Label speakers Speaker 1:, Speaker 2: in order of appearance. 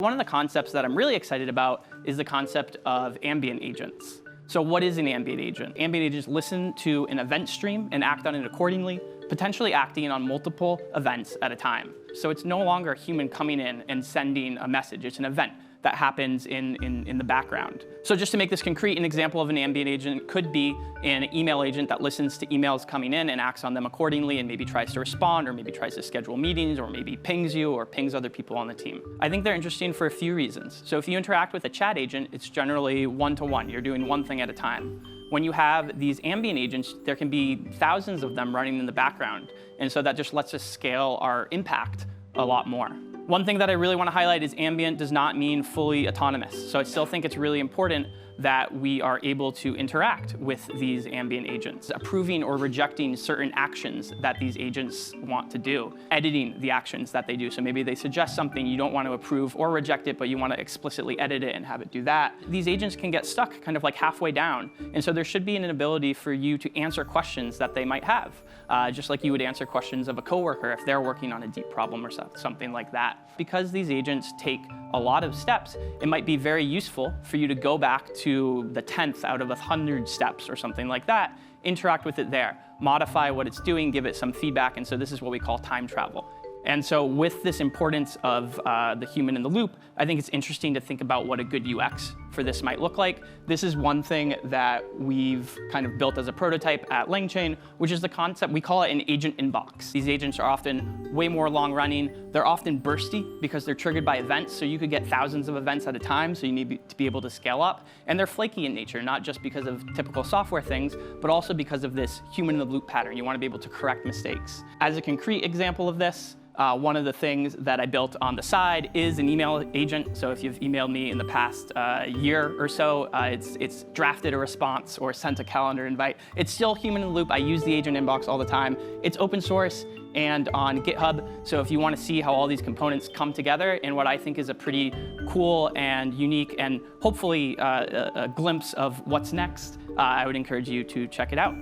Speaker 1: One of the concepts that I'm really excited about is the concept of ambient agents. So what is an ambient agent? Ambient agents listen to an event stream and act on it accordingly, potentially acting on multiple events at a time. So it's no longer a human coming in and sending a message. It's an event that happens in the background. So just to make this concrete, an example of an ambient agent could be an email agent that listens to emails coming in and acts on them accordingly and maybe tries to respond or maybe tries to schedule meetings or maybe pings you or pings other people on the team. I think they're interesting for a few reasons. So if you interact with a chat agent, it's generally one-to-one. You're doing one thing at a time. When you have these ambient agents, there can be thousands of them running in the background. And so that just lets us scale our impact a lot more. One thing that I really want to highlight is ambient does not mean fully autonomous. So I still think it's really important that we are able to interact with these ambient agents, approving or rejecting certain actions that these agents want to do, editing the actions that they do. So maybe they suggest something, you don't want to approve or reject it, but you want to explicitly edit it and have it do that. These agents can get stuck kind of like halfway down. And so there should be an ability for you to answer questions that they might have, just like you would answer questions of a coworker if they're working on a deep problem or something like that. Because these agents take a lot of steps, it might be very useful for you to go back to the 10th out of 100 steps or something like that, interact with it there, modify what it's doing, give it some feedback, and so this is what we call time travel. And so with this importance of the human in the loop, I think it's interesting to think about what a good UX for this might look like. This is one thing that we've kind of built as a prototype at LangChain, which is the concept, we call it an agent inbox. These agents are often way more long running. They're often bursty because they're triggered by events, so you could get thousands of events at a time, so you need to be able to scale up. And they're flaky in nature, not just because of typical software things, but also because of this human in the loop pattern. You want to be able to correct mistakes. As a concrete example of this, one of the things that I built on the side is an email agent. So if you've emailed me in the past year or so, it's drafted a response or sent a calendar invite. It's still human in the loop. I use the agent inbox all the time. It's open source and on GitHub. So if you want to see how all these components come together in what I think is a pretty cool and unique and hopefully a glimpse of what's next, I would encourage you to check it out.